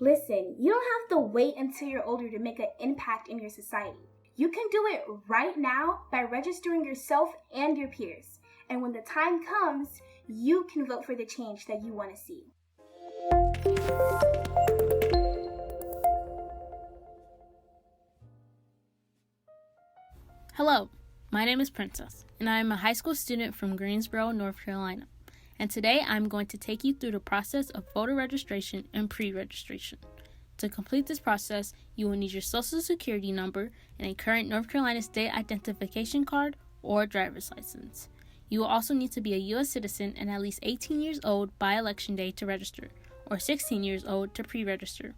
Listen, you don't have to wait until you're older to make an impact in your society. You can do it right now by registering yourself and your peers. And when the time comes, you can vote for the change that you want to see. Hello, my name is Princess, and I am a high school student from Greensboro, North Carolina. And today I'm going to take you through the process of voter registration and pre-registration. To complete this process, you will need your social security number and a current North Carolina state identification card or driver's license. You will also need to be a U.S. citizen and at least 18 years old by election day to register, or 16 years old to pre-register.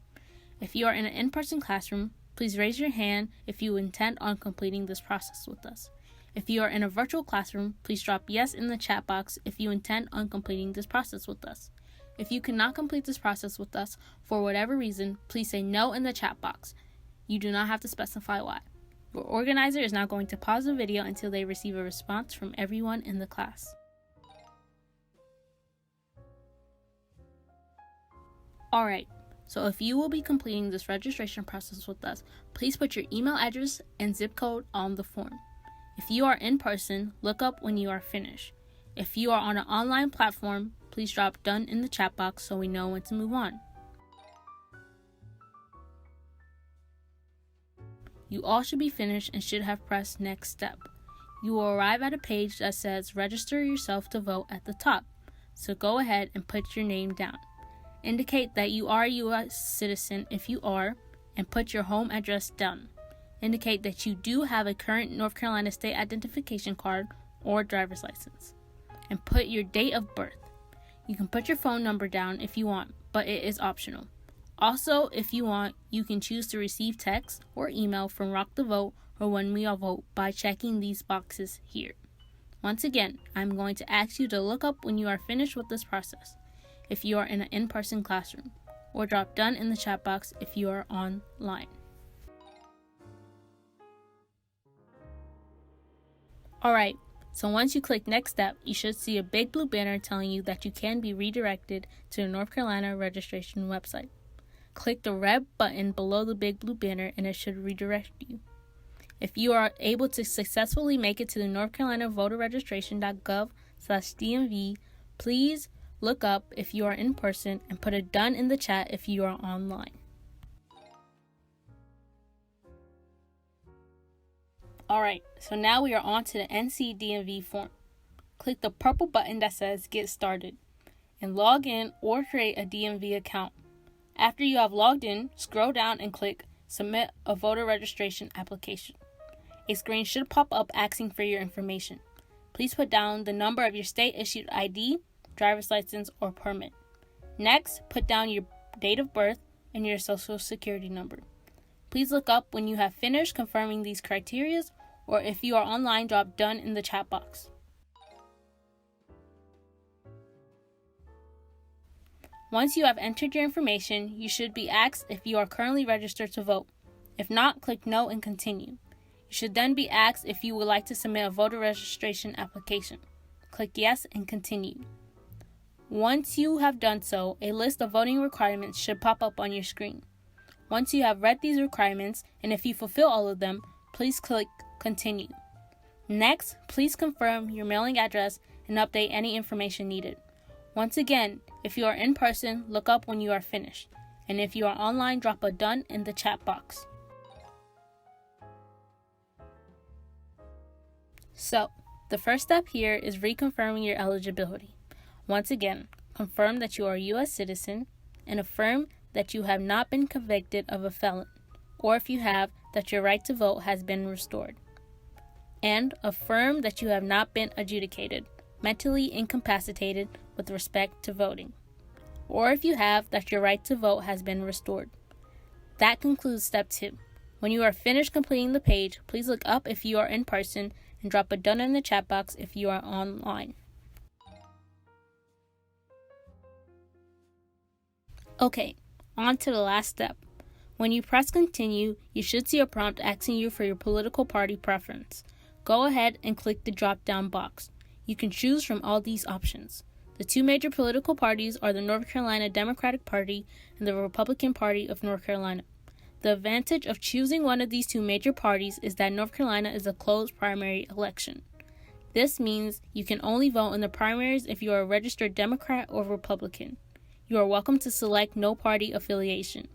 If you are in an in-person classroom, please raise your hand if you intend on completing this process with us. If you are in a virtual classroom, please drop yes in the chat box if you intend on completing this process with us. If you cannot complete this process with us for whatever reason, please say no in the chat box. You do not have to specify why. Your organizer is now going to pause the video until they receive a response from everyone in the class. Alright, so if you will be completing this registration process with us, please put your email address and zip code on the form. If you are in person, look up when you are finished. If you are on an online platform, please drop done in the chat box so we know when to move on. You all should be finished and should have pressed next step. You will arrive at a page that says register yourself to vote at the top. So go ahead and put your name down. Indicate that you are a U.S. citizen if you are, and put your home address down. Indicate that you do have a current North Carolina state identification card or driver's license. And put your date of birth. You can put your phone number down if you want, but it is optional. Also, if you want, you can choose to receive text or email from Rock the Vote or When We All Vote by checking these boxes here. Once again, I'm going to ask you to look up when you are finished with this process if you are in an in-person classroom, or drop done in the chat box if you are online. Alright, so once you click next step, you should see a big blue banner telling you that you can be redirected to the North Carolina registration website. Click the red button below the big blue banner and it should redirect you. If you are able to successfully make it to the North Carolina voterregistration.gov/DMV, please look up if you are in person and put a done in the chat if you are online. Alright, so now we are on to the NC DMV form. Click the purple button that says Get Started and log in or create a DMV account. After you have logged in, scroll down and click Submit a Voter Registration Application. A screen should pop up asking for your information. Please put down the number of your state-issued ID, driver's license, or permit. Next, put down your date of birth and your social security number. Please look up when you have finished confirming these criteria, or if you are online, drop done in the chat box. Once you have entered your information, you should be asked if you are currently registered to vote. If not, click no and continue. You should then be asked if you would like to submit a voter registration application. Click yes and continue. Once you have done so, a list of voting requirements should pop up on your screen. Once you have read these requirements, and if you fulfill all of them, please click Continue. Next, please confirm your mailing address and update any information needed. Once again, if you are in person, look up when you are finished. And if you are online, drop a done in the chat box. So, the first step here is reconfirming your eligibility. Once again, confirm that you are a U.S. citizen and affirm that you have not been convicted of a felon, or if you have, that your right to vote has been restored. And affirm that you have not been adjudicated, mentally incapacitated with respect to voting, or if you have, that your right to vote has been restored. That concludes step 2. When you are finished completing the page, please look up if you are in person and drop a done in the chat box if you are online. Okay, on to the last step. When you press continue, you should see a prompt asking you for your political party preference. Go ahead and click the drop-down box. You can choose from all these options. The two major political parties are the North Carolina Democratic Party and the Republican Party of North Carolina. The advantage of choosing one of these two major parties is that North Carolina is a closed primary election. This means you can only vote in the primaries if you are a registered Democrat or Republican. You are welcome to select no party affiliation.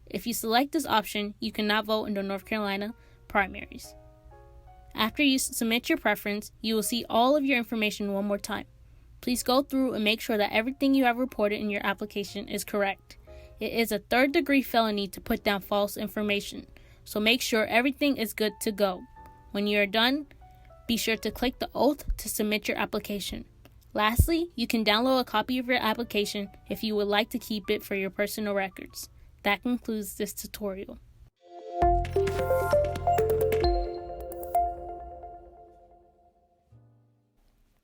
If you select this option, you cannot vote in the North Carolina primaries. After you submit your preference, you will see all of your information one more time. Please go through and make sure that everything you have reported in your application is correct. It is a third-degree felony to put down false information, so make sure everything is good to go. When you are done, be sure to click the oath to submit your application. Lastly, you can download a copy of your application if you would like to keep it for your personal records. That concludes this tutorial.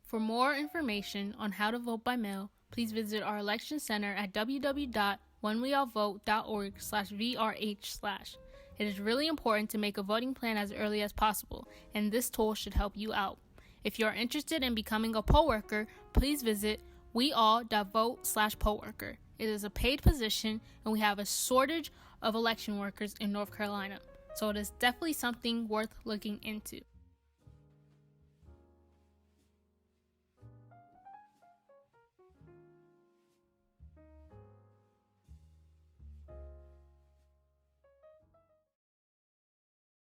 For more information on how to vote by mail, please visit our election center at www.whenweallvote.org/vrh/. It is really important to make a voting plan as early as possible, and this tool should help you out. If you are interested in becoming a poll worker, please visit weall.vote/poll worker. It is a paid position, and we have a shortage of election workers in North Carolina, so it is definitely something worth looking into.